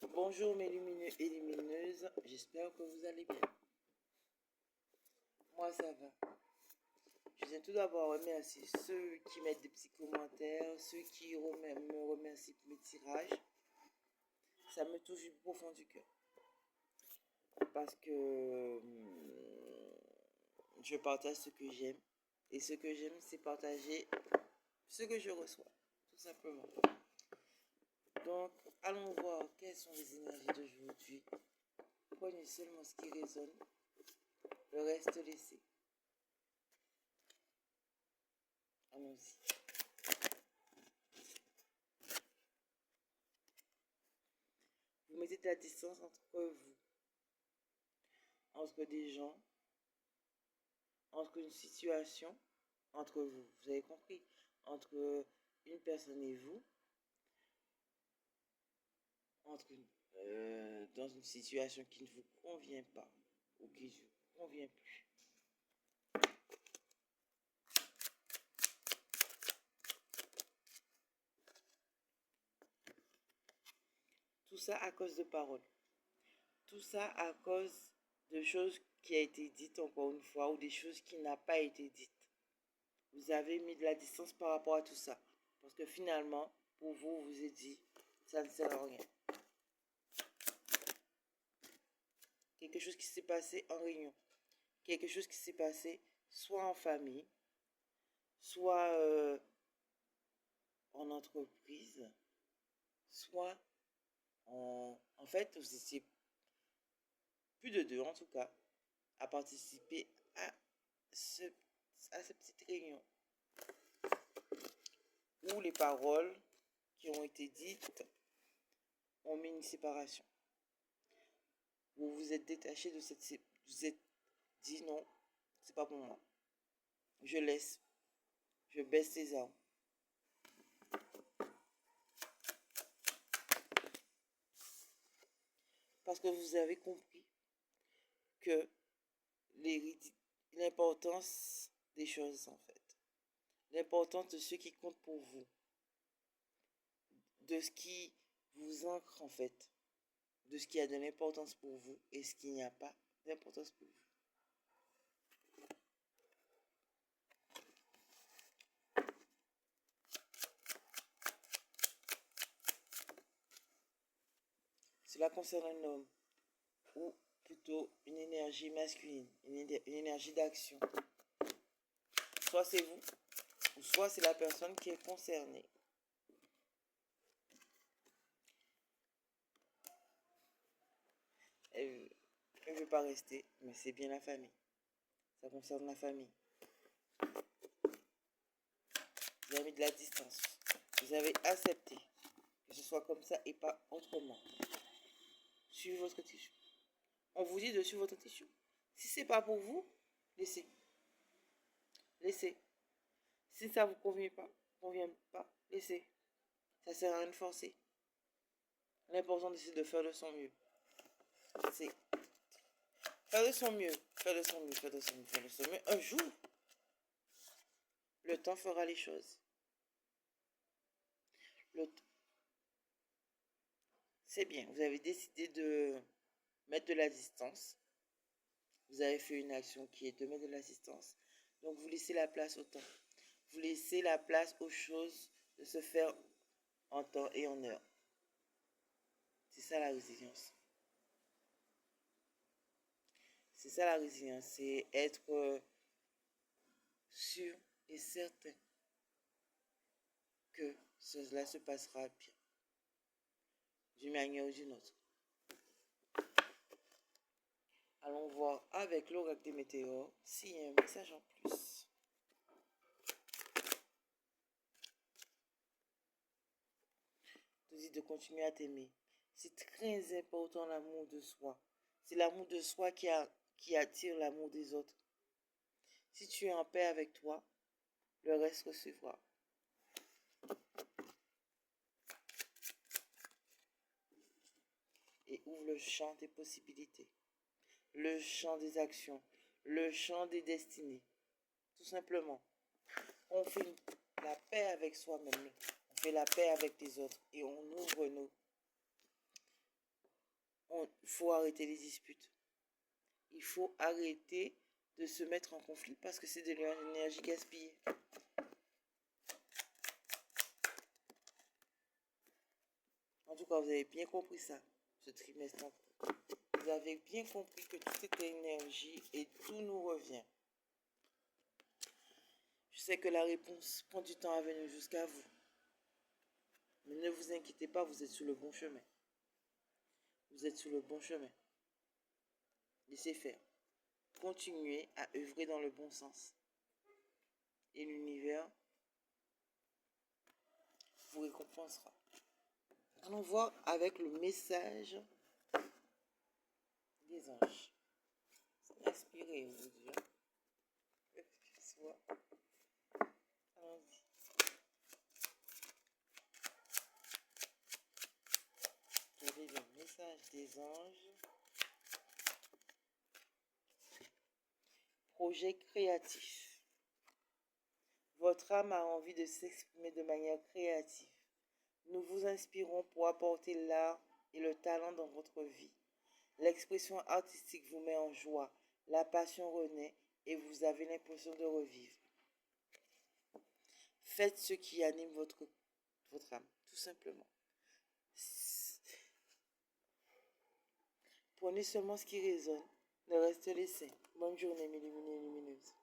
Bonjour mes lumineux et lumineuses, j'espère que vous allez bien. Moi ça va. Je tiens tout d'abord à remercier ceux qui mettent des petits commentaires, ceux qui me remercient pour mes tirages. Ça me touche du profond du cœur. Parce que je partage ce que j'aime. Et ce que j'aime, c'est partager ce que je reçois, tout simplement. Donc, allons voir quelles sont les énergies d'aujourd'hui. Prenez seulement ce qui résonne, le reste laissez. Allons-y. Vous mettez de la distance entre vous, entre des gens, entre une situation, entre vous. Vous avez compris? Entre une personne et vous, dans une situation qui ne vous convient pas ou qui ne vous convient plus. Tout ça à cause de paroles. Tout ça à cause de choses qui a été dites encore une fois ou des choses qui n'ont pas été dites. Vous avez mis de la distance par rapport à tout ça. Parce que finalement, pour vous, vous êtes dit, ça ne sert à rien. Quelque chose qui s'est passé en réunion. Quelque chose qui s'est passé soit en famille, soit en entreprise, soit en fait, vous étiez plus de deux en tout cas à participer à cette petite réunion où les paroles qui ont été dites ont mis une séparation. Vous vous êtes détaché de cette... Vous êtes dit non, c'est pas pour moi. Je laisse. Je baisse les armes. Parce que vous avez compris que l'importance des choses, en fait. L'importance de ce qui compte pour vous. De ce qui vous ancre, en fait. De ce qui a de l'importance pour vous et ce qui n'y a pas d'importance pour vous. Cela concerne un homme ou plutôt une énergie masculine, une énergie d'action. Soit c'est vous, ou soit c'est la personne qui est concernée. Elle ne veut pas rester, mais c'est bien la famille. Ça concerne la famille. Vous avez mis de la distance. Vous avez accepté que ce soit comme ça et pas autrement. Suivez votre tissu. On vous dit de suivre votre tissu. Si c'est pas pour vous, laissez. Laissez. Si ça vous convient pas, laissez. Ça sert à rien de forcer. L'important c'est de faire de son mieux. C'est faire de son mieux, faire de son mieux, faire de son mieux, faire de son mieux. Un jour, le temps fera les choses. C'est bien. Vous avez décidé de mettre de la distance. Vous avez fait une action qui est de mettre de l'assistance. Donc, vous laissez la place au temps. Vous laissez la place aux choses de se faire en temps et en heure. C'est ça la résilience. C'est ça la résilience. C'est être sûr et certain que cela se passera bien. D'une manière ou d'une autre. Allons voir avec l'oracle des météores s'il y a un message en plus. Te dit de continuer à t'aimer. C'est très important l'amour de soi. C'est l'amour de soi qui attire l'amour des autres. Si tu es en paix avec toi, le reste recevra. Et ouvre le champ des possibilités, le champ des actions, le champ des destinées. Tout simplement, on fait la paix avec soi-même, on fait la paix avec les autres et on ouvre Il faut arrêter les disputes. Il faut arrêter de se mettre en conflit parce que c'est de l'énergie gaspillée. En tout cas, vous avez bien compris ça, ce trimestre. Vous avez bien compris que tout est énergie et tout nous revient. Je sais que la réponse prend du temps à venir jusqu'à vous. Mais ne vous inquiétez pas, vous êtes sur le bon chemin. Vous êtes sur le bon chemin. Laissez faire. Continuez à œuvrer dans le bon sens. Et l'univers vous récompensera. Allons voir avec le message des anges. Inspirez aujourd'hui. Allons-y. Quel est le message des anges? Projet créatif. Votre âme a envie de s'exprimer de manière créative. Nous vous inspirons pour apporter l'art et le talent dans votre vie. L'expression artistique vous met en joie, la passion renaît et vous avez l'impression de revivre. Faites ce qui anime votre âme, tout simplement. Prenez seulement ce qui résonne, le reste laissez. Bonne journée, mes lumineux et lumineuses.